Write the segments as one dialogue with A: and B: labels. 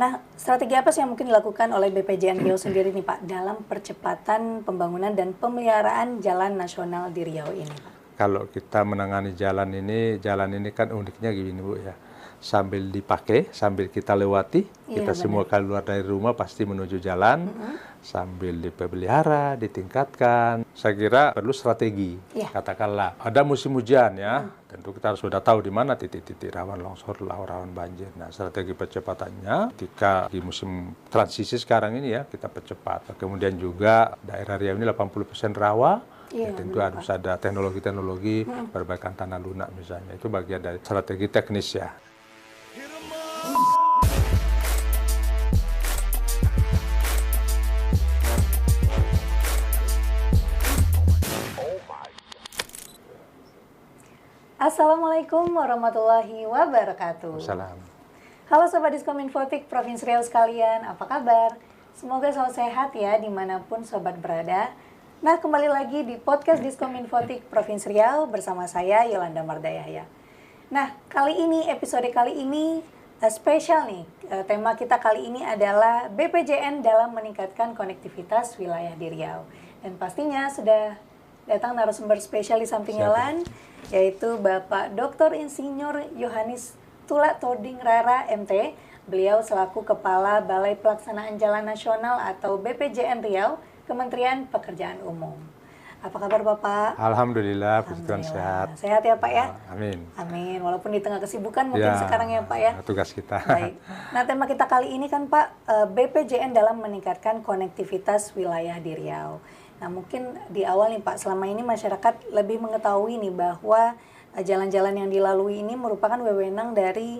A: Nah, strategi apa sih yang mungkin dilakukan oleh BPJN Riau sendiri nih Pak dalam percepatan pembangunan dan pemeliharaan jalan nasional di Riau ini Pak?
B: Kalau kita menangani jalan ini kan uniknya gini Bu ya. Sambil dipakai, sambil kita lewati, kita semua keluar dari rumah pasti menuju jalan, sambil dipelihara, ditingkatkan. Saya kira perlu strategi. Katakanlah ada musim hujan ya, tentu kita harus sudah tahu di mana titik-titik rawan longsor, rawan banjir. Nah, strategi percepatannya ketika di musim transisi sekarang ini ya, kita percepat. Kemudian juga daerah Riau ini 80% rawa. Ya, tentu harus ada teknologi-teknologi perbaikan tanah lunak misalnya. Itu bagian dari strategi teknis ya.
A: Assalamualaikum warahmatullahi wabarakatuh.
B: Salam.
A: Halo Sobat Diskominfotik Provinsi Riau sekalian, apa kabar? Semoga selalu sehat ya dimanapun Sobat berada. Nah, kembali lagi di podcast Diskominfotik Provinsi Riau bersama saya Yolanda Mardayahya. Nah, episode kali ini spesial nih. Tema kita kali ini adalah BPJN dalam meningkatkan konektivitas wilayah di Riau. Dan pastinya sudah datang narasumber spesial di samping Yolan, yaitu Bapak Dr. Insinyur Yohanes Tula Toding Rara MT. Beliau selaku Kepala Balai Pelaksanaan Jalan Nasional atau BPJN Riau, Kementerian Pekerjaan Umum. Apa kabar Bapak?
B: Alhamdulillah, puji Tuhan sehat.
A: Sehat ya Pak ya?
B: Amin.
A: Amin, walaupun di tengah kesibukan mungkin sekarang ya Pak ya?
B: Tugas kita.
A: Baik. Nah, tema kita kali ini kan Pak, BPJN dalam meningkatkan konektivitas wilayah di Riau. Nah, mungkin di awal nih Pak, selama ini masyarakat lebih mengetahui nih bahwa jalan-jalan yang dilalui ini merupakan wewenang dari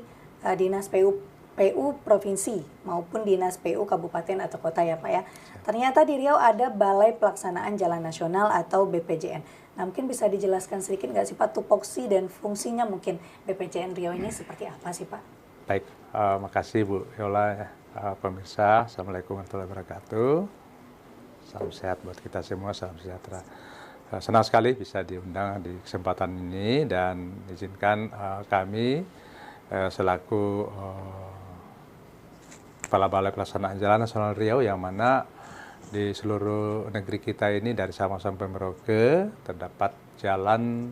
A: Dinas PU Provinsi maupun Dinas PU Kabupaten atau Kota ya Pak ya. Ternyata di Riau ada Balai Pelaksanaan Jalan Nasional atau BPJN. Nah, mungkin bisa dijelaskan sedikit nggak sih Pak tupoksi dan fungsinya mungkin BPJN Riau ini seperti apa sih Pak?
B: Baik, makasih Bu Yola, pemirsa. Assalamualaikum warahmatullahi wabarakatuh. Salam sehat buat kita semua, salam sejahtera. Senang sekali bisa diundang di kesempatan ini dan izinkan kami selaku Kepala Balai Pelaksanaan Jalan Nasional Riau yang mana di seluruh negeri kita ini dari Sabang sampai Merauke terdapat jalan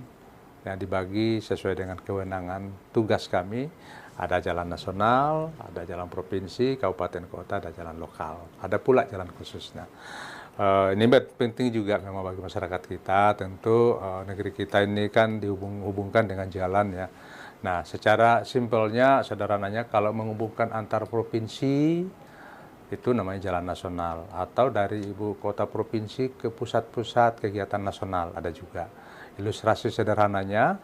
B: yang dibagi sesuai dengan kewenangan tugas kami. Ada jalan nasional, ada jalan provinsi, kabupaten kota, ada jalan lokal. Ada pula jalan khusus. Nah, ini penting juga memang bagi masyarakat kita. Tentu negeri kita ini kan dihubungkan dengan jalan ya. Nah, secara simpelnya, sederhananya kalau menghubungkan antar provinsi itu namanya jalan nasional, atau dari ibu kota provinsi ke pusat-pusat kegiatan nasional ada juga. Ilustrasi sederhananya,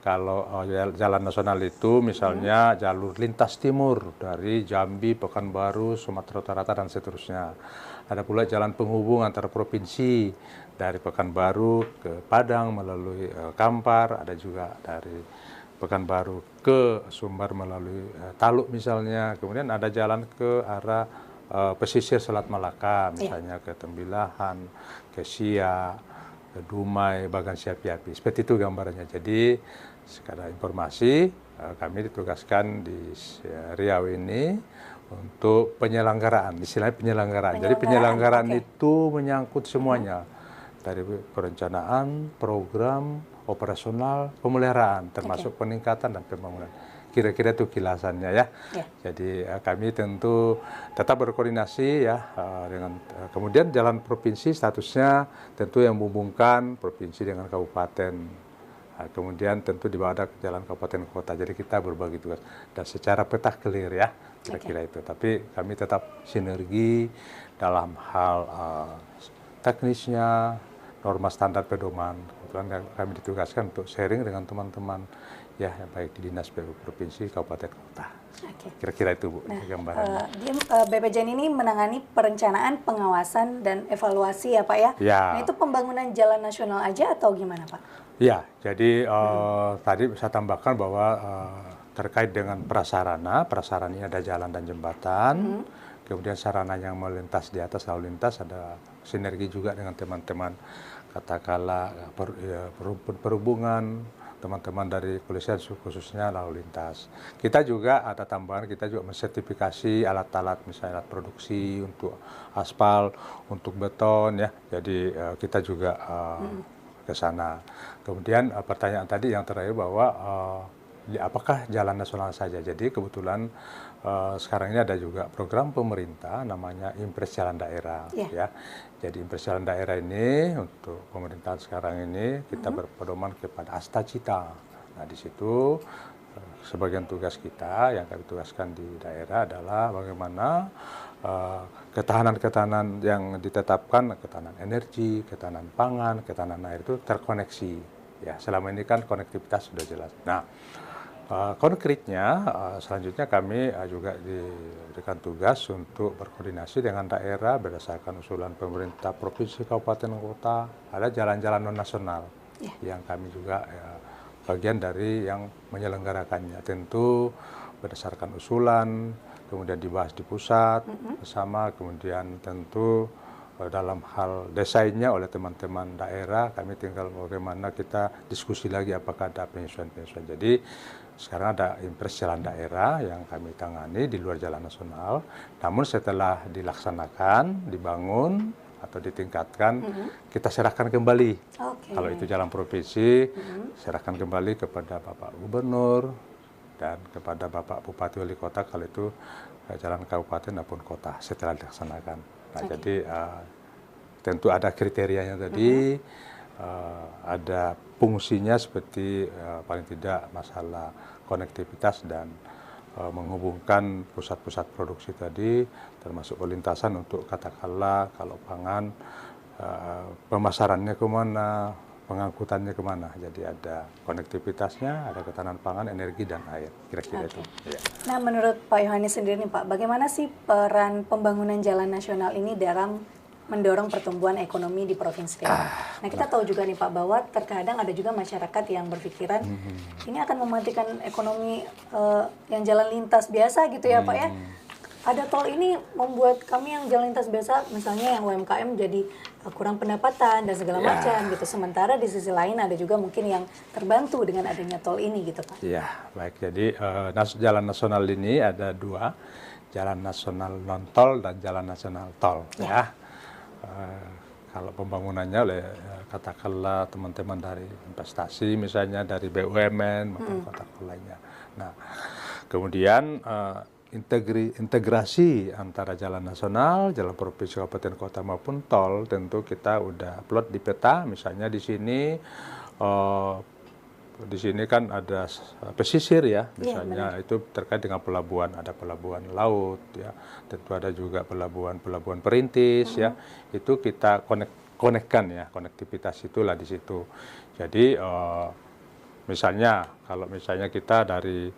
B: kalau jalan nasional itu misalnya jalur lintas timur dari Jambi, Pekanbaru, Sumatera Utara dan seterusnya. Ada pula jalan penghubung antar provinsi dari Pekanbaru ke Padang melalui Kampar, ada juga dari Pekanbaru ke Sumbar melalui Taluk misalnya. Kemudian ada jalan ke arah pesisir Selat Malaka, misalnya ke Tembilahan, ke Siak, ke Dumai, Bagan Siapi-Api. Seperti itu gambarannya. Jadi sekadar informasi, kami ditugaskan di Riau ini untuk penyelenggaraan, istilahnya penyelenggaraan. Jadi penyelenggaraan itu menyangkut semuanya. Dari perencanaan, program, operasional, pemeliharaan, termasuk peningkatan dan pembangunan. Kira-kira itu kilasannya ya. Jadi kami tentu tetap berkoordinasi ya dengan kemudian jalan provinsi statusnya tentu yang menghubungkan provinsi dengan kabupaten. Kemudian tentu di bawah ada jalan kabupaten kota. Jadi kita berbagi tugas dan secara peta clear ya kira-kira itu. Tapi kami tetap sinergi dalam hal teknisnya, norma standar pedoman. Kebetulan kami ditugaskan untuk sharing dengan teman-teman ya baik di Dinas PU Provinsi, Kabupaten Kota. Kira-kira itu Bu gambarannya.
A: BPJN ini menangani perencanaan, pengawasan dan evaluasi ya Pak ya. Nah, itu pembangunan jalan nasional aja atau gimana Pak?
B: Ya, jadi tadi saya tambahkan bahwa terkait dengan prasarana ini ada jalan dan jembatan. Kemudian sarana yang melintas di atas lalu lintas, ada sinergi juga dengan teman-teman katakanlah perhubungan, teman-teman dari kepolisian khususnya lalu lintas. Kita juga ada tambahan, kita juga mensertifikasi alat-alat, misalnya alat produksi untuk aspal, untuk beton ya. Jadi kita juga ke sana. Kemudian pertanyaan tadi yang terakhir bahwa apakah jalan nasional saja? Jadi kebetulan sekarang ini ada juga program pemerintah namanya Impres Jalan Daerah ya. Jadi Impres Jalan Daerah ini untuk pemerintahan sekarang ini kita berpedoman kepada Astacita. Nah di situ sebagian tugas kita yang kami tugaskan di daerah adalah bagaimana ketahanan-ketahanan yang ditetapkan, ketahanan energi, ketahanan pangan, ketahanan air itu terkoneksi. Ya selama ini kan konektivitas sudah jelas. Nah konkretnya selanjutnya kami juga diberikan tugas untuk berkoordinasi dengan daerah berdasarkan usulan pemerintah provinsi, kabupaten, kota. Ada jalan-jalan non nasional yang kami juga bagian dari yang menyelenggarakannya. Tentu berdasarkan usulan, kemudian dibahas di pusat bersama, kemudian tentu dalam hal desainnya oleh teman-teman daerah, kami tinggal bagaimana kita diskusi lagi apakah ada penyesuaian-penyesuaian. Jadi sekarang ada Impres Jalan Daerah yang kami tangani di luar jalan nasional, namun setelah dilaksanakan, dibangun atau ditingkatkan, kita serahkan kembali. Kalau itu jalan provinsi, serahkan kembali kepada Bapak Gubernur dan kepada Bapak Bupati Wali Kota kalau itu jalan kabupaten maupun kota setelah dilaksanakan. Nah, jadi tentu ada kriterianya tadi, ada fungsinya seperti paling tidak masalah konektivitas dan menghubungkan pusat-pusat produksi tadi, termasuk perlintasan untuk katakanlah kalau pangan, pemasarannya kemana, pengangkutannya kemana. Jadi ada konektivitasnya, ada ketahanan pangan, energi, dan air. Kira-kira itu. Ya.
A: Nah, menurut Pak Yohanes sendiri nih Pak, bagaimana sih peran pembangunan jalan nasional ini dalam mendorong pertumbuhan ekonomi di Provinsi Riau? Nah, kita tahu juga nih Pak, bahwa terkadang ada juga masyarakat yang berpikiran ini akan mematikan ekonomi yang jalan lintas biasa gitu ya Pak ya. Ada tol ini membuat kami yang jalan lintas biasa, misalnya yang UMKM jadi kurang pendapatan dan segala macam gitu. Sementara di sisi lain ada juga mungkin yang terbantu dengan adanya tol ini gitu Pak.
B: Iya, baik. Jadi jalan nasional ini ada dua, jalan nasional non tol dan jalan nasional tol. Ya. Kalau pembangunannya oleh katakanlah teman-teman dari investasi, misalnya dari BUMN maupun kota lainnya. Nah, kemudian integrasi antara jalan nasional, jalan provinsi, kabupaten, kota maupun tol, tentu kita udah plot di peta. Misalnya di sini kan ada pesisir ya, misalnya itu terkait dengan pelabuhan, ada pelabuhan laut ya, tentu ada juga pelabuhan perintis ya, itu kita konekkan ya, konektivitas itulah di situ. Jadi misalnya kalau misalnya kita dari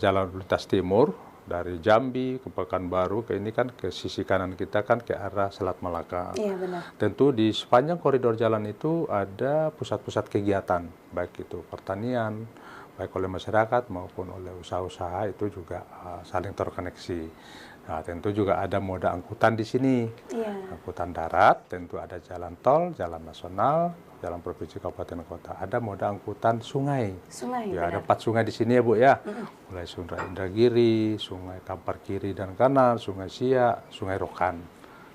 B: Jalan Lintas Timur dari Jambi ke Pekanbaru ke ini kan ke sisi kanan kita kan ke arah Selat Malaka.
A: Iya benar.
B: Tentu di sepanjang koridor jalan itu ada pusat-pusat kegiatan, baik itu pertanian, baik oleh masyarakat maupun oleh usaha-usaha itu juga saling terkoneksi. Nah, tentu juga ada moda angkutan di sini. Iya. Angkutan darat, tentu ada jalan tol, jalan nasional, jalan provinsi, kabupaten, kota. Ada moda angkutan sungai.
A: Sungai.
B: Ya, ada 4 sungai di sini ya Bu ya. Mulai Sungai Indragiri, Sungai Kampar kiri dan kanan, Sungai Siak, Sungai Rokan.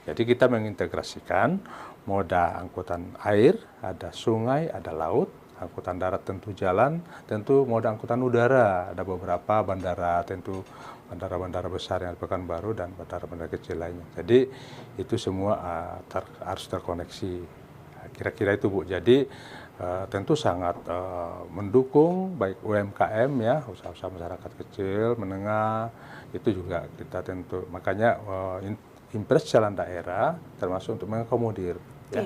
B: Jadi kita mengintegrasikan moda angkutan air, ada sungai, ada laut. Angkutan darat tentu jalan, tentu moda angkutan udara. Ada beberapa bandara, tentu bandara-bandara besar yang di Pekanbaru dan bandara-bandara kecil lainnya. Jadi itu semua harus terkoneksi. Kira-kira itu Bu. Jadi tentu sangat mendukung baik UMKM ya, usaha-usaha masyarakat kecil, menengah, itu juga kita tentu. Makanya Impres Jalan Daerah termasuk untuk mengakomodir. Ya.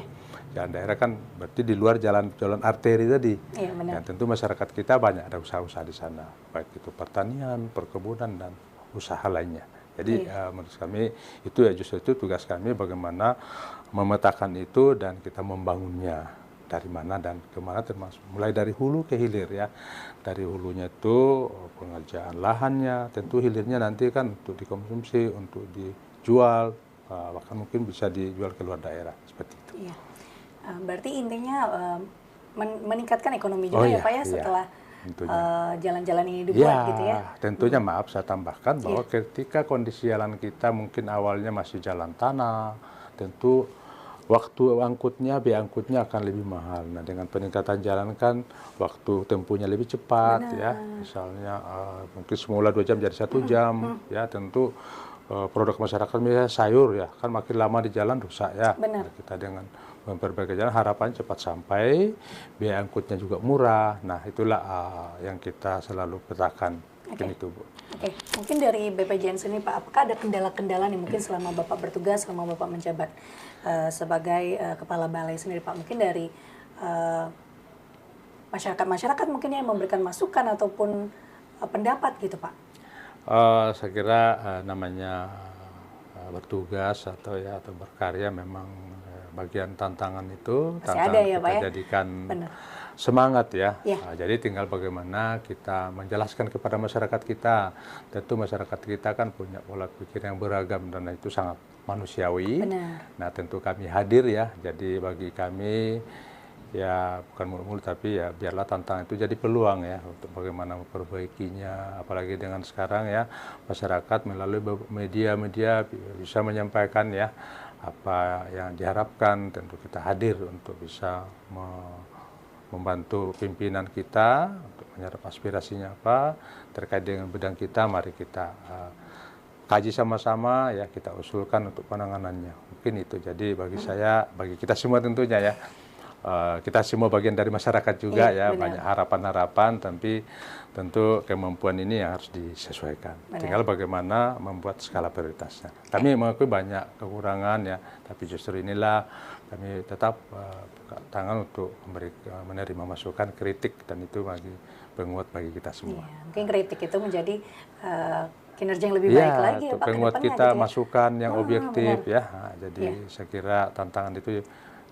B: Jalan daerah kan berarti di luar jalan arteri tadi. Iya, benar. Dan tentu masyarakat kita banyak ada usaha-usaha di sana, baik itu pertanian, perkebunan dan usaha lainnya. Jadi menurut kami itu ya justru itu tugas kami bagaimana memetakan itu dan kita membangunnya dari mana dan kemana, termasuk mulai dari hulu ke hilir ya. Dari hulunya itu pengerjaan lahannya, tentu hilirnya nanti kan untuk dikonsumsi, untuk dijual, bahkan mungkin bisa dijual ke luar daerah seperti itu.
A: Iya. Berarti intinya meningkatkan ekonomi juga ya Pak ya setelah jalan-jalan ini dibuat gitu ya.
B: Tentunya maaf saya tambahkan bahwa ketika kondisi jalan kita mungkin awalnya masih jalan tanah, tentu waktu angkutnya, biaya angkutnya akan lebih mahal. Nah, dengan peningkatan jalan kan waktu tempuhnya lebih cepat ya. Misalnya mungkin semula 2 jam jadi 1 jam ya. Tentu produk masyarakat misalnya sayur ya, kan makin lama di jalan rusak ya. Nah, kita dengan memperbaiki jalan harapan cepat sampai, biaya angkutnya juga murah. Nah, itulah yang kita selalu petakan. Mungkin itu, Bu.
A: Mungkin dari BPJN sini Pak, apakah ada kendala-kendala nih mungkin selama Bapak bertugas, selama Bapak menjabat sebagai Kepala Balai sendiri Pak? Mungkin dari masyarakat mungkin yang memberikan masukan ataupun pendapat gitu Pak?
B: Saya kira namanya bertugas atau berkarya memang bagian tantangan itu tantangan
A: ya,
B: kita
A: ya?
B: Jadikan semangat ya. Jadi tinggal bagaimana kita menjelaskan kepada masyarakat kita. Tentu masyarakat kita kan punya pola pikir yang beragam dan itu sangat manusiawi. Nah, tentu kami hadir ya. Jadi bagi kami ya bukan mulu-mulu tapi ya biarlah tantangan itu jadi peluang ya untuk bagaimana memperbaikinya, apalagi dengan sekarang ya masyarakat melalui media-media bisa menyampaikan ya apa yang diharapkan. Tentu kita hadir untuk bisa membantu pimpinan kita untuk menyerap aspirasinya apa terkait dengan bidang kita. Mari kita kaji sama-sama ya, kita usulkan untuk penanganannya. Mungkin itu. Jadi bagi saya, bagi kita semua tentunya ya, kita semua bagian dari masyarakat juga ya, banyak harapan-harapan, tapi tentu kemampuan ini yang harus disesuaikan. Tinggal bagaimana membuat skala prioritasnya. Kami mengakui banyak kekurangan ya, tapi justru inilah kami tetap buka tangan untuk menerima masukan, kritik, dan itu bagi penguat bagi kita semua.
A: Mungkin kritik itu menjadi kinerja yang lebih baik lagi ya Pak.
B: Penguat kita gitu ya? Masukan yang objektif ya. Nah, jadi saya kira tantangan itu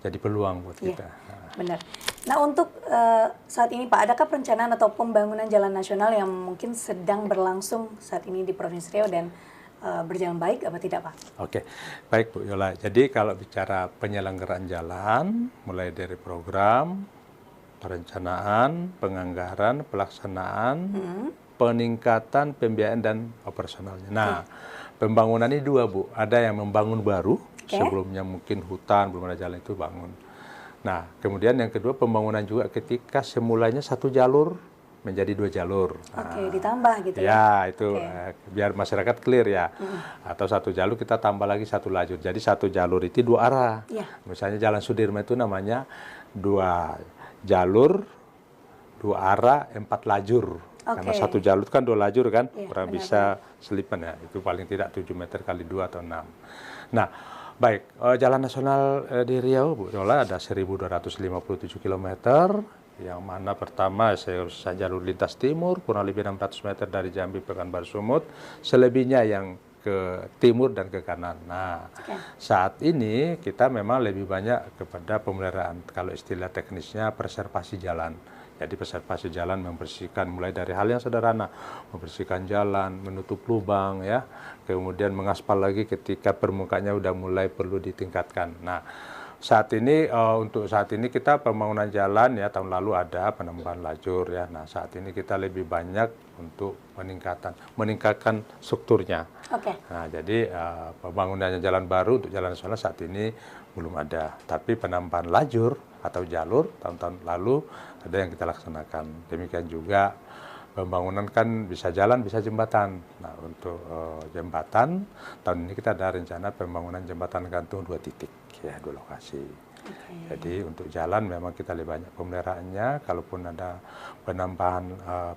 B: jadi peluang buat kita.
A: Benar. Nah, untuk saat ini Pak, adakah perencanaan atau pembangunan jalan nasional yang mungkin sedang berlangsung saat ini di Provinsi Riau dan berjalan baik apa tidak Pak?
B: Oke, baik Bu Yola. Jadi kalau bicara penyelenggaraan jalan, mulai dari program, perencanaan, penganggaran, pelaksanaan, peningkatan pembiayaan dan operasionalnya. Nah, pembangunan ini 2 Bu. Ada yang membangun baru, sebelumnya mungkin hutan, belum ada jalan itu bangun. Nah, kemudian yang kedua pembangunan juga ketika semulanya 1 jalur menjadi 2 jalur.
A: Ditambah gitu ya?
B: Ya, itu biar masyarakat clear ya. Atau 1 jalur kita tambah lagi 1 lajur. Jadi 1 jalur itu 2 arah. Misalnya Jalan Sudirman itu namanya 2 jalur, 2 arah, 4 lajur. Karena 1 jalur kan 2 lajur kan, kurang bisa selipan ya. Itu paling tidak 7 meter kali 2 atau 6. Nah, baik, jalan nasional di Riau, Bu Yola, ada 1.257 km, yang mana pertama saya jalur lintas timur, kurang lebih 600 meter dari Jambi Pekanbaru Sumut, selebihnya yang ke timur dan ke kanan. Nah, saat ini kita memang lebih banyak kepada pemeliharaan, kalau istilah teknisnya preservasi jalan. Jadi preservasi jalan membersihkan mulai dari hal yang sederhana, membersihkan jalan, menutup lubang ya, kemudian mengaspal lagi ketika permukaannya udah mulai perlu ditingkatkan. Nah, saat ini untuk saat ini kita pembangunan jalan ya, tahun lalu ada penambahan lajur ya. Nah, saat ini kita lebih banyak untuk meningkatkan strukturnya. Nah, jadi pembangunannya jalan baru untuk jalan nasional saat ini belum ada, tapi penambahan lajur atau jalur tahun-tahun lalu ada yang kita laksanakan. Demikian juga pembangunan kan bisa jalan, bisa jembatan. Nah, untuk jembatan tahun ini kita ada rencana pembangunan jembatan gantung 2 titik ya, 2 lokasi. Jadi untuk jalan memang kita lebih banyak pemeliharaannya. Kalaupun ada penambahan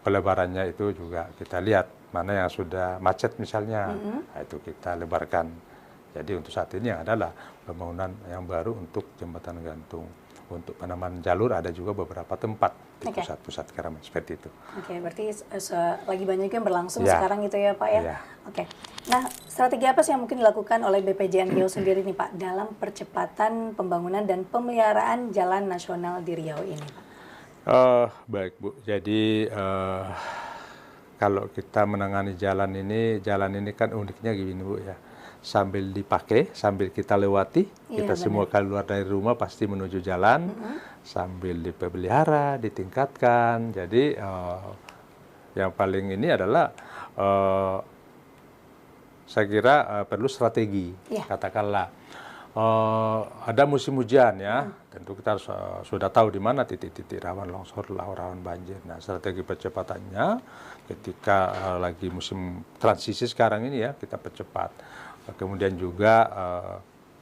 B: pelebarannya itu juga kita lihat mana yang sudah macet misalnya, nah, itu kita lebarkan. Jadi untuk saat ini yang adalah pembangunan yang baru untuk jembatan gantung. Untuk penambahan jalur ada juga beberapa tempat di pusat-pusat keramaian seperti itu.
A: Berarti lagi banyak yang berlangsung sekarang gitu ya Pak ya? Nah, strategi apa sih yang mungkin dilakukan oleh BPJN Riau sendiri nih Pak dalam percepatan pembangunan dan pemeliharaan jalan nasional di Riau ini Pak?
B: Baik Bu, jadi kalau kita menangani jalan ini kan uniknya gini Bu ya. sambil dipakai, sambil kita lewati.
A: Iya,
B: Kita semua keluar dari rumah pasti menuju jalan, sambil dipelihara, ditingkatkan. Jadi yang paling ini adalah saya kira perlu strategi. Katakanlah ada musim hujan ya, tentu kita harus, sudah tahu di mana titik-titik rawan longsor, rawan banjir. Nah, strategi percepatannya ketika lagi musim transisi sekarang ini ya, kita percepat. Kemudian juga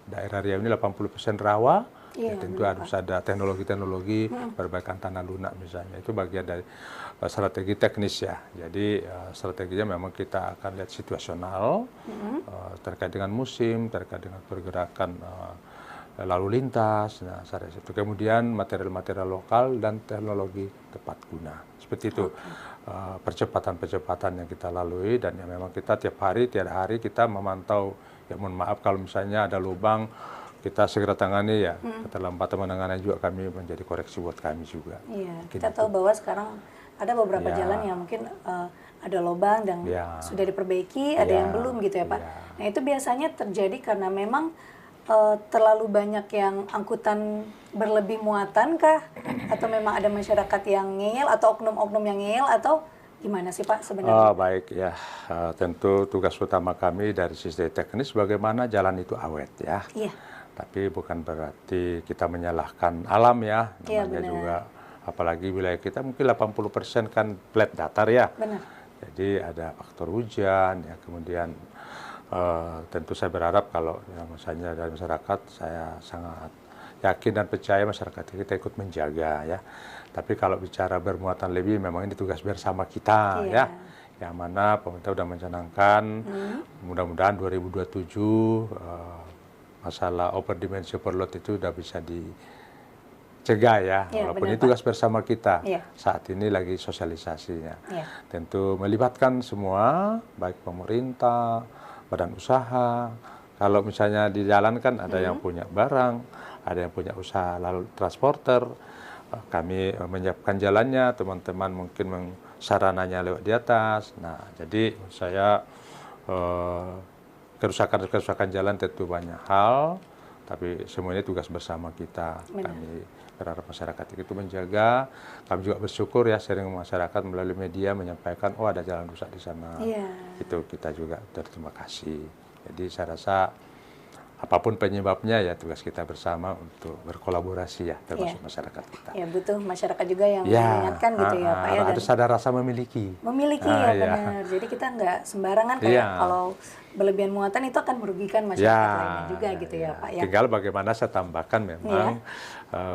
B: daerah Riau ini 80% rawa, ya, tentu harus ada teknologi-teknologi perbaikan tanah lunak misalnya. Itu bagian dari strategi teknis ya. Jadi strateginya memang kita akan lihat situasional terkait dengan musim, terkait dengan pergerakan lalu lintas. Nah, itu kemudian material-material lokal dan teknologi tepat guna. Seperti itu percepatan-percepatan yang kita lalui, dan yang memang kita tiap hari kita memantau. Ya, mohon maaf kalau misalnya ada lubang, kita segera tangani ya. Keterlambatan menangani juga kami menjadi koreksi buat kami juga.
A: Iya, kita tahu bahwa sekarang ada beberapa jalan yang mungkin ada lubang dan sudah diperbaiki, ada yang belum gitu ya Pak. Nah, itu biasanya terjadi karena memang terlalu banyak yang angkutan berlebih muatan kah? Atau memang ada masyarakat yang ngeyel atau oknum-oknum yang ngeyel, atau gimana sih Pak sebenarnya?
B: Baik ya, tentu tugas utama kami dari sisi teknis bagaimana jalan itu awet ya.
A: Iya.
B: Tapi bukan berarti kita menyalahkan alam ya, namanya juga apalagi wilayah kita mungkin 80% kan flat datar ya.
A: Benar.
B: Jadi ada faktor hujan ya, kemudian tentu saya berharap kalau ya, misalnya dari masyarakat, saya sangat yakin dan percaya masyarakat kita ikut menjaga ya. Tapi kalau bicara bermuatan lebih, memang ini tugas bersama kita ya. Yang mana pemerintah sudah mencanangkan mudah-mudahan 2027 masalah overdimensi overload itu sudah bisa dicegah ya. Walaupun ini tugas bersama kita. Saat ini lagi sosialisasinya. Tentu melibatkan semua, baik pemerintah, badan usaha. Kalau misalnya di jalan kan ada yang punya barang, ada yang punya usaha lalu transporter. Kami menyiapkan jalannya, teman-teman mungkin sarananya lewat di atas. Nah, jadi saya kerusakan jalan tentu banyak hal, tapi semuanya tugas bersama kita. Kami berharap masyarakat itu menjaga. Kami juga bersyukur ya, sering masyarakat melalui media menyampaikan, oh ada jalan rusak di sana. Itu kita juga berterima kasih. Jadi saya rasa apapun penyebabnya ya tugas kita bersama untuk berkolaborasi ya, termasuk masyarakat kita. Ya,
A: butuh masyarakat juga yang mengingatkan gitu ya Pak ya.
B: Harus ada rasa memiliki.
A: Memiliki ya benar. Jadi kita nggak sembarangan kayak kalau berlebihan muatan itu akan merugikan masyarakat lainnya juga gitu ya Pak ya.
B: Tinggal bagaimana saya tambahkan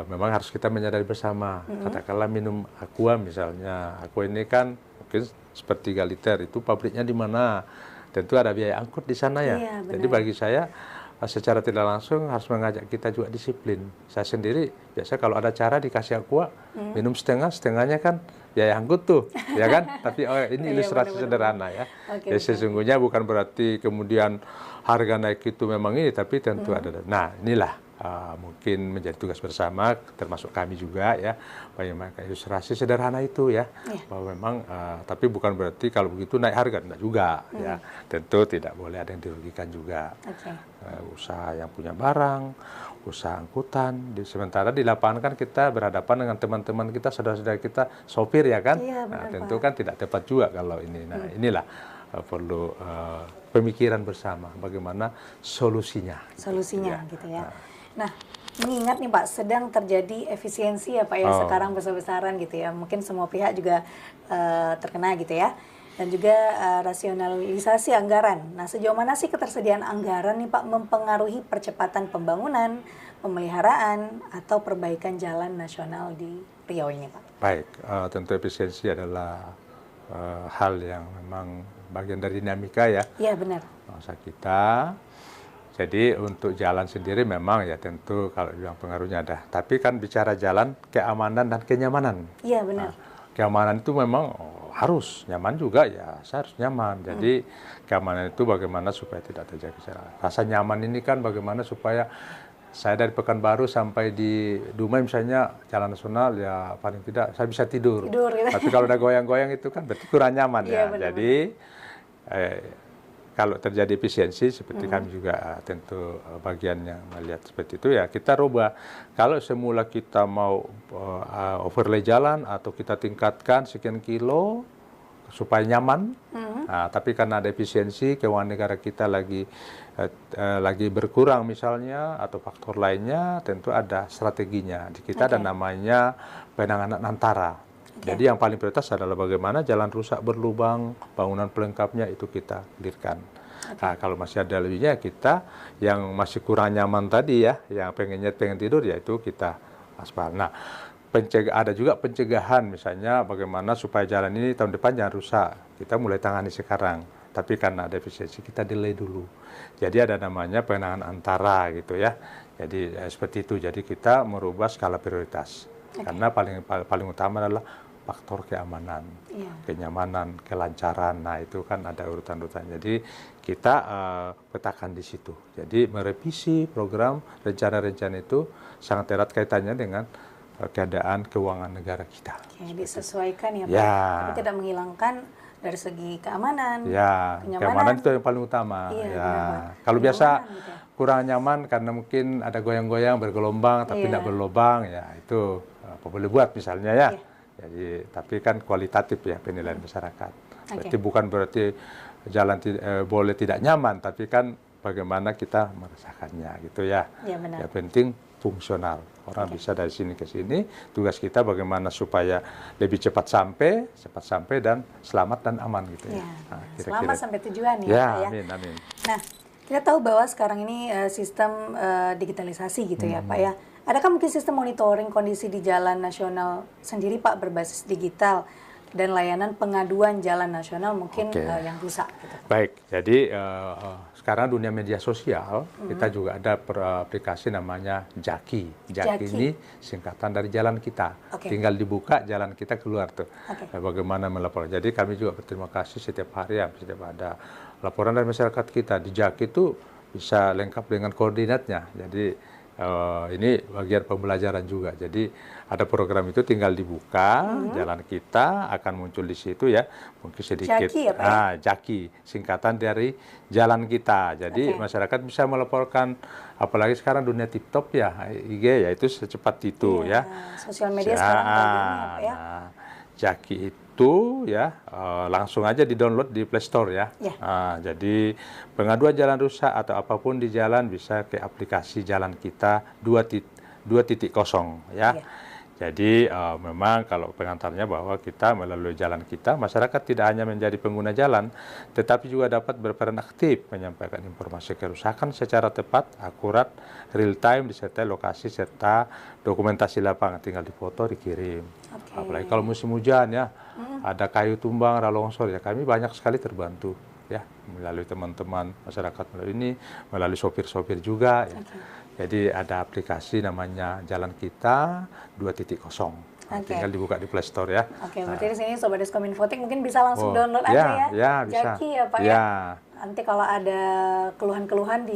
B: memang harus kita menyadari bersama. Katakanlah minum aqua misalnya. Aqua ini kan mungkin seperti 3 liter, itu pabriknya di mana? Tentu ada biaya angkut di sana ya. Jadi bagi saya secara tidak langsung harus mengajak kita juga disiplin. Saya sendiri biasa kalau ada cara dikasih aqua, minum setengahnya kan biaya angkut tuh, ya kan? Tapi ini ilustrasi sederhana ya. Jadi sesungguhnya bukan berarti kemudian harga naik itu memang ini, tapi tentu ada. Nah, inilah mungkin menjadi tugas bersama, termasuk kami juga ya, bagaimana ilustrasi sederhana itu ya, bahwa memang tapi bukan berarti kalau begitu naik harga, tidak juga ya, tentu tidak boleh ada yang dirugikan juga. Usaha yang punya barang, usaha angkutan, sementara di lapangan kan kita berhadapan dengan teman-teman kita, saudara-saudara kita, sopir ya kan, nah, tentu kan tidak tepat juga kalau ini. Nah, inilah perlu pemikiran bersama, bagaimana solusinya.
A: Solusinya gitu ya. Nah, mengingat nih Pak, sedang terjadi efisiensi ya Pak ya, sekarang besar-besaran gitu ya. Mungkin semua pihak juga terkena gitu ya. Dan juga rasionalisasi anggaran. Nah, sejauh mana sih ketersediaan anggaran nih Pak mempengaruhi percepatan pembangunan, pemeliharaan, atau perbaikan jalan nasional di Riau ini Pak?
B: Baik, tentu efisiensi adalah hal yang memang bagian dari dinamika ya.
A: Iya benar.
B: Bangsa kita. Jadi untuk jalan sendiri memang ya tentu kalau bilang pengaruhnya ada. Tapi kan bicara jalan, keamanan dan kenyamanan.
A: Iya benar.
B: Keamanan itu memang harus, nyaman juga ya, saya harus nyaman. Jadi keamanan itu bagaimana supaya tidak terjadi kecelakaan. Rasa nyaman ini kan bagaimana supaya saya dari Pekanbaru sampai di Dumai misalnya jalan nasional ya paling tidak saya bisa tidur. Gitu. Tapi kalau udah goyang-goyang itu kan berarti kurang nyaman ya.
A: Benar,
B: jadi kalau terjadi efisiensi seperti kami juga tentu bagian yang melihat seperti itu ya kita rubah. Kalau semula kita mau overlay jalan atau kita tingkatkan sekian kilo supaya nyaman, nah, tapi karena ada efisiensi keuangan negara kita lagi berkurang misalnya atau faktor lainnya, tentu ada strateginya. Di kita ada namanya penanganan antara. Jadi yang paling prioritas adalah bagaimana jalan rusak berlubang, bangunan pelengkapnya itu kita clearkan. Nah, kalau masih ada lebihnya kita yang masih kurang nyaman tadi ya, yang pengen tidur ya itu kita aspal. Nah, ada juga pencegahan misalnya bagaimana supaya jalan ini tahun depan jangan rusak. Kita mulai tangani sekarang. Tapi karena ada efisiensi kita delay dulu. Jadi ada namanya penanganan antara gitu ya. Jadi seperti itu. Jadi kita merubah skala prioritas. Karena paling utama adalah faktor keamanan, kenyamanan, kelancaran. Nah itu kan ada urutan-urutan. Jadi kita petakan di situ. Jadi merevisi program rencana-rencana itu sangat erat kaitannya dengan keadaan keuangan negara kita.
A: Oke, disesuaikan ya Pak. Tapi tidak menghilangkan dari segi keamanan,
B: kenyamanan itu yang paling utama. Kalau biasa gitu kurang nyaman karena mungkin ada goyang-goyang bergelombang tapi tidak berlubang, ya itu apa boleh buat misalnya ya. Jadi tapi kan kualitatif ya penilaian masyarakat. Bukan berarti jalan boleh tidak nyaman, tapi kan bagaimana kita merasakannya gitu ya. Ya penting fungsional. Orang bisa dari sini ke sini. Tugas kita bagaimana supaya lebih cepat sampai dan selamat dan aman gitu ya.
A: Nah, selamat sampai tujuan ya.
B: Amin, amin.
A: Nah, kita tahu bahwa sekarang ini sistem digitalisasi gitu ya Pak ya. Adakah mungkin sistem monitoring kondisi di jalan nasional sendiri Pak berbasis digital dan layanan pengaduan jalan nasional mungkin yang rusak? Gitu.
B: Baik, jadi sekarang dunia media sosial kita juga ada aplikasi namanya Jaki. Jaki ini singkatan dari jalan kita. Tinggal dibuka jalan kita keluar tuh. Bagaimana melapor. Jadi kami juga berterima kasih setiap hari ya, setiap ada laporan dari masyarakat kita di Jaki itu bisa lengkap dengan koordinatnya. Jadi ini bagian pembelajaran juga. Jadi ada program itu tinggal dibuka, jalan kita akan muncul di situ ya. Mungkin sedikit.
A: Jaki ya Pak ya?
B: Jaki, singkatan dari jalan kita. Jadi masyarakat bisa melaporkan, apalagi sekarang dunia TikTok ya, IG ya itu secepat itu ya.
A: Sosial media sekarang Pak ya.
B: Jaki itu ya langsung aja di-download di Play Store ya. Jadi pengaduan jalan rusak atau apapun di jalan bisa ke aplikasi jalan kita 2.0 ya. Jadi memang kalau pengantarnya bahwa kita melalui jalan kita, masyarakat tidak hanya menjadi pengguna jalan, tetapi juga dapat berperan aktif menyampaikan informasi kerusakan secara tepat, akurat, real time, disertai lokasi serta dokumentasi lapangan, tinggal difoto, dikirim. Apalagi kalau musim hujan ya, ada kayu tumbang, longsor ya, kami banyak sekali terbantu ya melalui teman-teman masyarakat melalui ini, melalui sopir-sopir juga. Ya. Jadi ada aplikasi namanya Jalan Kita 2.0. Tinggal dibuka di Play Store ya.
A: Berarti di sini Sobat Diskominfotik mungkin bisa langsung download aja ya.
B: Bisa.
A: Jaki ya Pak ya. Nanti kalau ada keluhan-keluhan di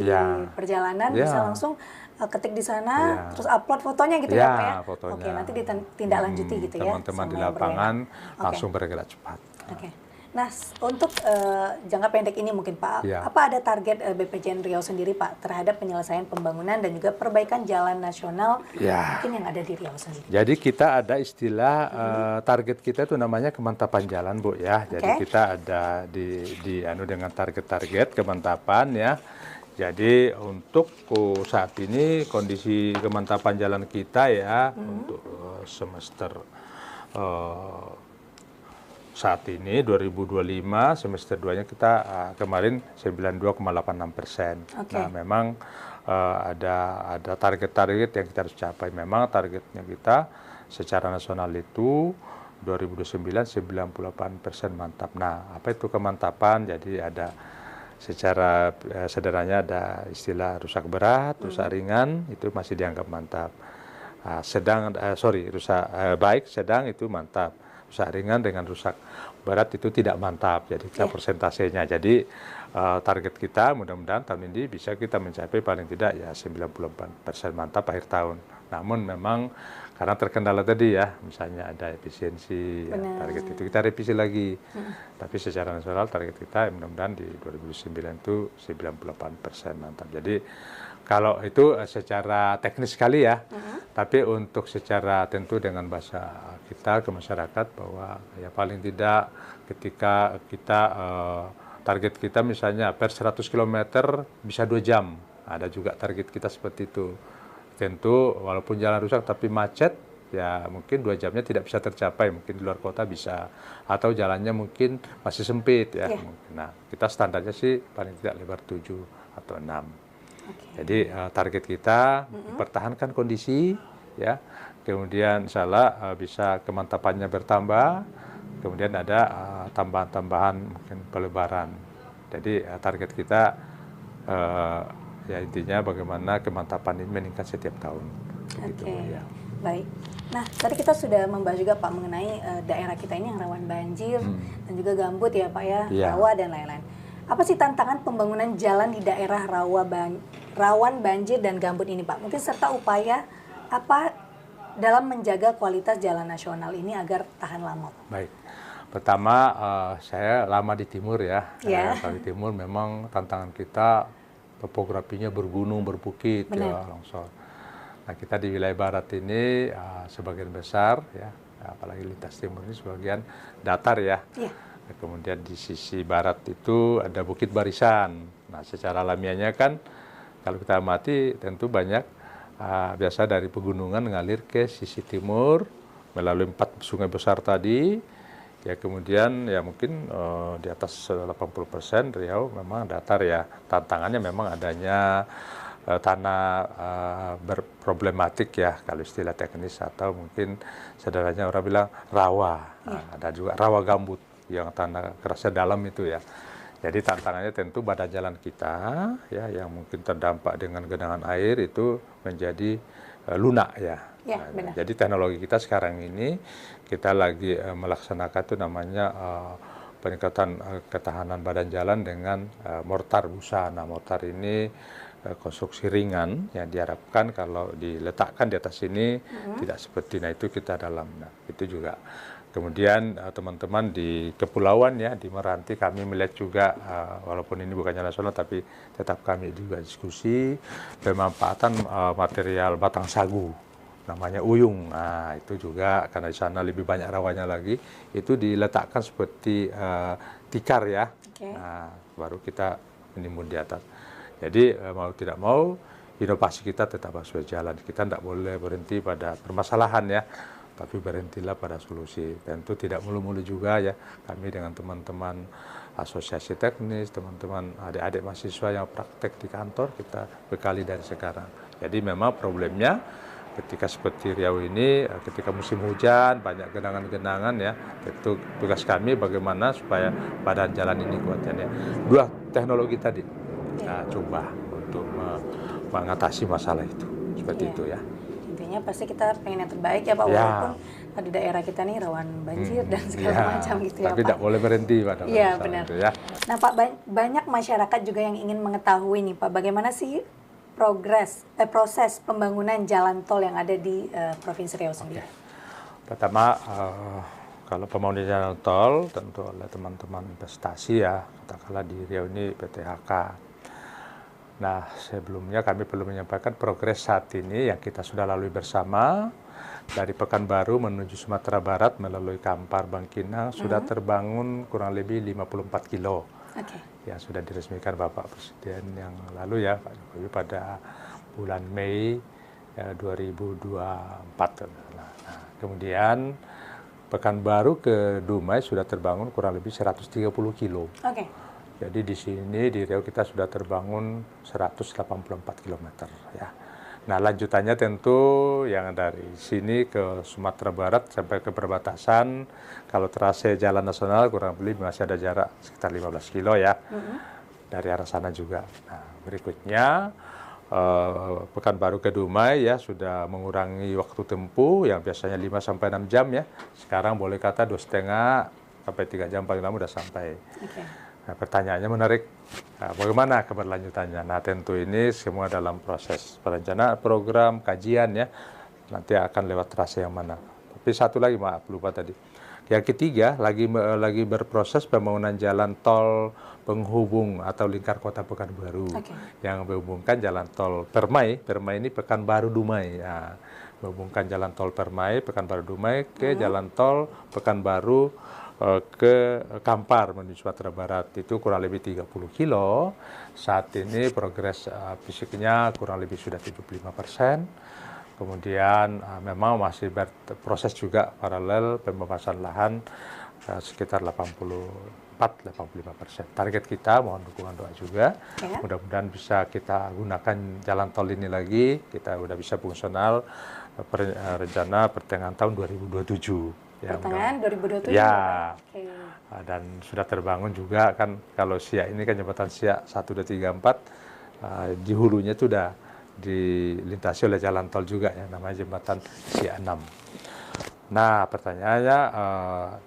A: perjalanan bisa langsung ketik di sana, terus upload fotonya gitu ya Pak ya.
B: Fotonya.
A: Nanti ditindaklanjuti gitu ya.
B: Teman-teman di lapangan langsung bergerak cepat.
A: Nah, untuk jangka pendek ini mungkin Pak, apa ada target BPJN Riau sendiri Pak terhadap penyelesaian pembangunan dan juga perbaikan jalan nasional mungkin yang ada di Riau sendiri?
B: Jadi kita ada istilah target kita itu namanya kemantapan jalan Bu ya. Jadi kita ada dengan target-target kemantapan ya. Jadi untuk saat ini kondisi kemantapan jalan kita ya untuk semester saat ini 2025 semester 2-nya kita kemarin 92,86%. Nah memang ada target-target yang kita harus capai. Memang targetnya kita secara nasional itu 2029 98% mantap. Nah apa itu kemantapan? Jadi ada secara sederhananya ada istilah rusak berat, rusak ringan itu masih dianggap mantap. Rusak baik, sedang itu mantap. Rusak ringan dengan rusak berat itu tidak mantap. Jadi kita persentasenya. Jadi target kita mudah-mudahan tahun ini bisa kita mencapai paling tidak ya 98% mantap akhir tahun. Namun memang karena terkendala tadi ya, misalnya ada efisiensi, ya, target itu kita revisi lagi. Tapi secara nasional target kita mudah-mudahan di 2009 itu 98% mantap. Jadi kalau itu secara teknis sekali ya, tapi untuk secara tentu dengan bahasa kita ke masyarakat bahwa ya paling tidak ketika kita target kita misalnya per 100 km bisa 2 jam. Ada juga target kita seperti itu. Tentu walaupun jalan rusak tapi macet, ya mungkin 2 jamnya tidak bisa tercapai. Mungkin di luar kota bisa. Atau jalannya mungkin masih sempit ya. Nah, kita standarnya sih paling tidak lebar 7 atau 6. Jadi target kita mempertahankan kondisi, ya. Kemudian insya Allah bisa kemantapannya bertambah. Kemudian ada tambahan-tambahan mungkin pelebaran. Jadi target kita ya intinya bagaimana kemantapan ini meningkat setiap tahun. Begitu, ya.
A: Baik. Nah, tadi kita sudah membahas juga Pak mengenai daerah kita ini yang rawan banjir dan juga gambut ya Pak ya, rawa dan lain-lain. Apa sih tantangan pembangunan jalan di daerah rawan banjir dan gambut ini Pak? Mungkin serta upaya apa dalam menjaga kualitas jalan nasional ini agar tahan lama?
B: Baik. Pertama, saya lama di timur ya. Kalau di timur memang tantangan kita topografinya bergunung, berbukit, ya, longsor. Nah, kita di wilayah barat ini sebagian besar, ya, apalagi lintas timur ini sebagian datar ya. Kemudian di sisi barat itu ada Bukit Barisan. Nah, secara alamiahnya kan kalau kita amati tentu banyak biasa dari pegunungan mengalir ke sisi timur melalui 4 sungai besar tadi. Ya kemudian ya mungkin di atas 80% Riau memang datar ya. Tantangannya memang adanya tanah berproblematik ya kalau istilah teknis, atau mungkin sederhananya orang bilang rawa. Ada juga rawa gambut yang tanah kerasnya dalam itu ya. Jadi tantangannya tentu badan jalan kita ya yang mungkin terdampak dengan genangan air itu menjadi lunak ya. Benar. Jadi teknologi kita sekarang ini kita lagi melaksanakan itu namanya peningkatan ketahanan badan jalan dengan mortar busa. Nah, mortar ini konstruksi ringan yang diharapkan kalau diletakkan di atas ini tidak seperti, nah itu kita dalam. Nah, itu juga. Kemudian teman-teman di kepulauan ya, di Meranti kami melihat juga, walaupun ini bukannya nasional tapi tetap kami juga diskusi pemanfaatan material batang sagu, namanya uyung. Nah, itu juga karena di sana lebih banyak rawanya lagi, itu diletakkan seperti tikar ya. Nah, baru kita menimbun di atas. Jadi mau tidak mau inovasi kita tetap harus berjalan. Kita tidak boleh berhenti pada permasalahan ya, tapi berhentilah pada solusi. Tentu tidak mulu-mulu juga ya. Kami dengan teman-teman asosiasi teknis, teman-teman adik-adik mahasiswa yang praktek di kantor, kita bekali dari sekarang. Jadi memang problemnya ketika seperti Riau ini, ketika musim hujan, banyak genangan-genangan ya, itu tugas kami bagaimana supaya badan jalan ini kuat ya. 2 teknologi tadi kita coba untuk mengatasi masalah itu, seperti itu ya.
A: Intinya pasti kita pengen yang terbaik ya Pak, walaupun di daerah kita nih rawan banjir dan segala macam gitu ya Pak.
B: Tapi tidak boleh berhenti pada
A: benar.
B: itu ya.
A: Nah Pak, banyak masyarakat juga yang ingin mengetahui nih Pak, bagaimana sih proses pembangunan jalan tol yang ada di Provinsi Riau sendiri?
B: Pertama, kalau pembangunan jalan tol tentu oleh teman-teman investasi ya, katakanlah di Riau ini PTHK. Nah, sebelumnya kami perlu menyampaikan progres saat ini yang kita sudah lalui bersama dari Pekanbaru menuju Sumatera Barat melalui Kampar, Bangkinang sudah terbangun kurang lebih 54 kilo. Yang sudah diresmikan Bapak Presiden yang lalu ya, Pak Jokowi pada bulan Mei 2024. Nah, kemudian Pekanbaru ke Dumai sudah terbangun kurang lebih 130 kilo. Jadi di sini di Riau kita sudah terbangun 184 km ya. Nah, lanjutannya tentu yang dari sini ke Sumatera Barat sampai ke perbatasan, kalau trase jalan nasional kurang lebih masih ada jarak sekitar 15 kilo ya, dari arah sana juga. Nah, berikutnya Pekanbaru ke Dumai ya sudah mengurangi waktu tempuh yang biasanya 5-6 jam ya, sekarang boleh kata 2,5 sampai 3 jam paling lama sudah sampai. Nah, pertanyaannya menarik. Nah, bagaimana keberlanjutannya? Nah, tentu ini semua dalam proses perencanaan program, kajian ya. Nanti akan lewat trase yang mana. Tapi satu lagi, maaf lupa tadi. Yang ketiga, lagi berproses pembangunan jalan tol penghubung atau lingkar kota Pekanbaru yang menghubungkan jalan tol Permai ini Pekanbaru Dumai. Nah, menghubungkan jalan tol Permai Pekanbaru Dumai ke jalan tol Pekanbaru ke Kampar menuju Sumatera Barat, itu kurang lebih 30 kilo. Saat ini progres fisiknya kurang lebih sudah 75%. Kemudian memang masih berproses juga paralel pembebasan lahan sekitar 84-85%. Target kita, mohon dukungan doa juga, mudah-mudahan bisa kita gunakan jalan tol ini lagi, kita udah bisa fungsional rencana pertengahan tahun 2027.
A: Pertengahan 2027
B: ya. Dan sudah terbangun juga kan, kalau Siak ini kan jembatan Siak 1, 2, 3, 4, di hulunya itu sudah dilintasi oleh jalan tol juga yang namanya jembatan Siak 6. Nah, pertanyaannya,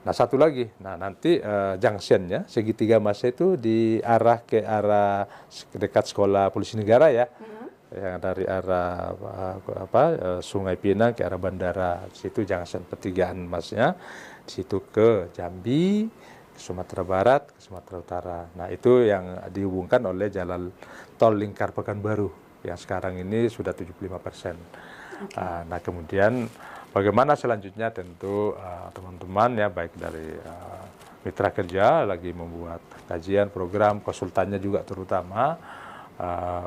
B: nah satu lagi, nah nanti junctionnya segitiga masa itu diarah ke arah dekat sekolah polisi negara ya, yang dari arah Sungai Pinang ke arah bandara, situ junction pertigaan masnya, situ ke Jambi, ke Sumatera Barat, ke Sumatera Utara. Nah itu yang dihubungkan oleh jalan tol lingkar Pekanbaru yang sekarang ini sudah 75%. Nah kemudian bagaimana selanjutnya, tentu teman-teman ya, baik dari mitra kerja lagi membuat kajian program, konsultannya juga terutama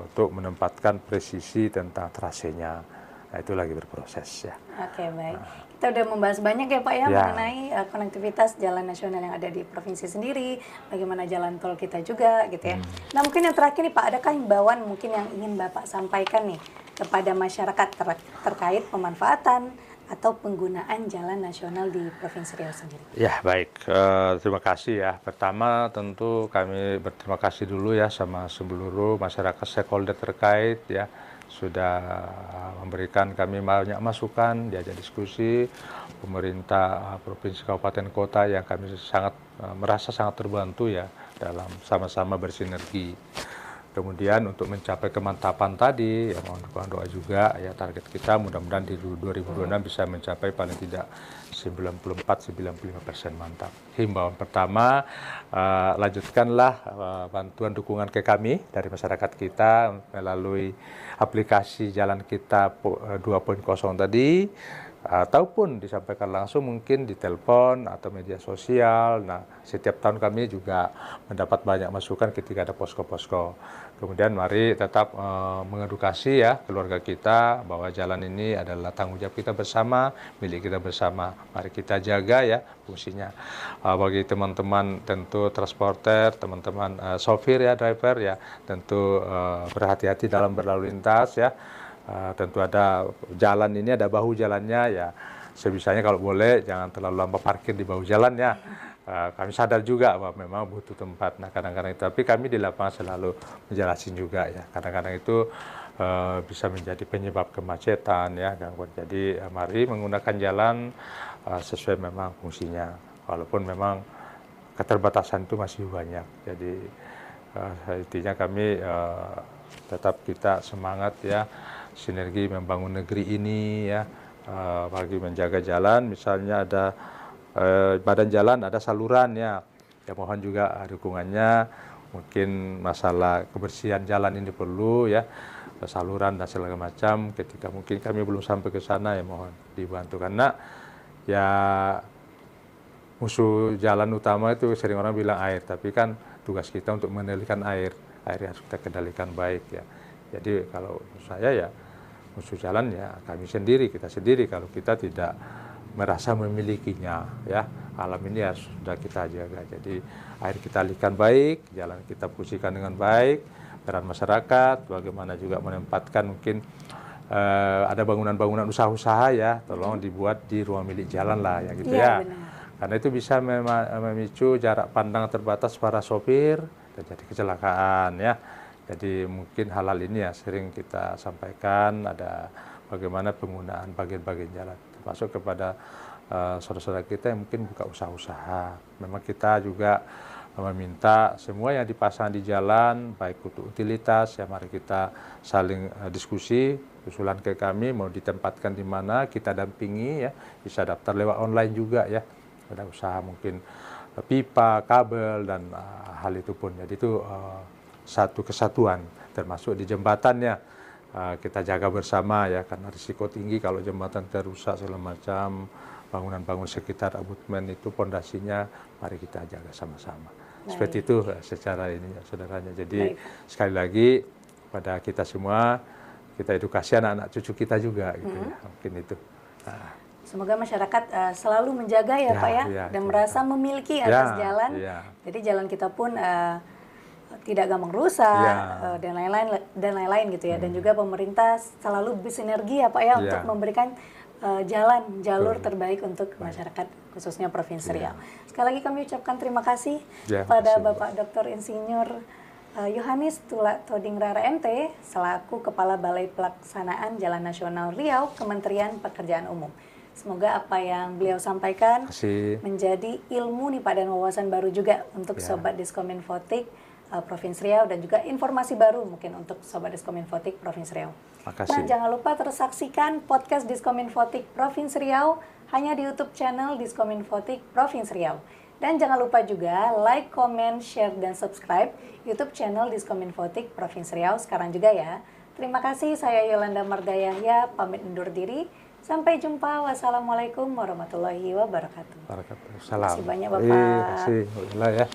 B: untuk menempatkan presisi tentang trasenya. Nah itu lagi berproses ya.
A: Oke, baik. Kita udah membahas banyak ya Pak ya, mengenai konektivitas jalan nasional yang ada di provinsi sendiri, bagaimana jalan tol kita juga gitu ya. Nah mungkin yang terakhir nih Pak, adakah himbauan mungkin yang ingin Bapak sampaikan nih kepada masyarakat terkait pemanfaatan atau penggunaan jalan nasional di Provinsi Riau sendiri? Ya,
B: baik. Terima kasih ya. Pertama tentu kami berterima kasih dulu ya sama seluruh masyarakat stakeholder terkait ya, sudah memberikan kami banyak masukan, diajak diskusi, pemerintah provinsi kabupaten kota yang kami merasa sangat terbantu ya dalam sama-sama bersinergi. Kemudian untuk mencapai kemantapan tadi, ya mohon dukungan doa juga ya, target kita mudah-mudahan di 2026 bisa mencapai paling tidak 94-95% mantap. Himbauan pertama, lanjutkanlah bantuan dukungan ke kami dari masyarakat kita melalui aplikasi Jalan Kita 2.0 tadi, ataupun disampaikan langsung mungkin di telepon atau media sosial. Nah, setiap tahun kami juga mendapat banyak masukan ketika ada posko-posko. Kemudian mari tetap mengedukasi ya keluarga kita bahwa jalan ini adalah tanggung jawab kita bersama, milik kita bersama. Mari kita jaga ya fungsinya. Bagi teman-teman tentu transporter, teman-teman sopir ya, driver ya, tentu berhati-hati dalam berlalu lintas ya. Tentu ada jalan ini, ada bahu jalannya ya, sebisanya kalau boleh jangan terlalu lama parkir di bahu jalan ya. Kami sadar juga bahwa memang butuh tempat. Nah kadang-kadang itu, tapi kami di lapangan selalu menjelasin juga ya, kadang-kadang itu bisa menjadi penyebab kemacetan ya, gangguan. Jadi mari menggunakan jalan sesuai memang fungsinya, walaupun memang keterbatasan itu masih banyak. Jadi intinya kami tetap kita semangat ya, sinergi membangun negeri ini ya, bagi menjaga jalan. Misalnya ada badan jalan, ada saluran ya, mohon juga dukungannya. Mungkin masalah kebersihan jalan ini perlu ya, saluran dan segala macam. Ketika mungkin kami belum sampai ke sana ya, mohon dibantu, karena ya musuh jalan utama itu sering orang bilang air, tapi kan tugas kita untuk mengendalikan air harus kita kendalikan baik ya. Jadi kalau saya ya, musuh jalan ya kami sendiri, kita sendiri kalau kita tidak merasa memilikinya ya. Alam ini harus sudah kita jaga. Jadi air kita alihkan baik, jalan kita fungsikan dengan baik, peran masyarakat, bagaimana juga menempatkan mungkin ada bangunan-bangunan usaha-usaha ya, tolong dibuat di ruang milik jalan lah ya gitu ya. Benar. Karena itu bisa memicu jarak pandang terbatas para sopir, terjadi kecelakaan ya. Jadi mungkin hal-hal ini ya sering kita sampaikan, ada bagaimana penggunaan bagian-bagian jalan, termasuk kepada saudara-saudara kita yang mungkin buka usaha-usaha. Memang kita juga meminta semua yang dipasang di jalan, baik untuk utilitas, ya mari kita saling diskusi, usulan ke kami mau ditempatkan di mana, kita dampingi ya, bisa daftar lewat online juga ya, ada usaha mungkin pipa, kabel, dan hal itu pun. Jadi itu satu kesatuan, termasuk di jembatannya. Kita jaga bersama ya, karena risiko tinggi kalau jembatan terusak segala macam, bangunan-bangunan sekitar abutmen itu pondasinya, mari kita jaga sama-sama. Seperti itu secara ini ya, saudaranya. Jadi sekali lagi pada kita semua, kita edukasi anak-anak cucu kita juga gitu ya, mungkin itu.
A: Semoga masyarakat selalu menjaga ya, Pak ya, dan merasa memiliki atas jalan. Jadi jalan kita pun tidak gampang rusak dan lain-lain gitu ya. Dan juga pemerintah selalu bersinergi ya Pak ya untuk memberikan jalur terbaik untuk masyarakat khususnya Provinsi Riau. Sekali lagi kami ucapkan terima kasih pada Bapak Dr. Insinyur Yohanes Tula Todingrara MT selaku Kepala Balai Pelaksanaan Jalan Nasional Riau, Kementerian Pekerjaan Umum. Semoga apa yang beliau sampaikan menjadi ilmu nih Pak dan wawasan baru juga untuk Sobat Diskominfotik Provinsi Riau, dan juga informasi baru mungkin untuk Sobat Diskominfotik Provinsi Riau. Nah, jangan lupa terus saksikan podcast Diskominfotik Provinsi Riau hanya di YouTube channel Diskominfotik Provinsi Riau. Dan jangan lupa juga like, comment, share, dan subscribe YouTube channel Diskominfotik Provinsi Riau sekarang juga ya. Terima kasih, saya Yolanda Mardayahya, pamit undur diri. Sampai jumpa. Wassalamualaikum warahmatullahi wabarakatuh.
B: Terima kasih banyak Bapak.
A: Terima kasih ya.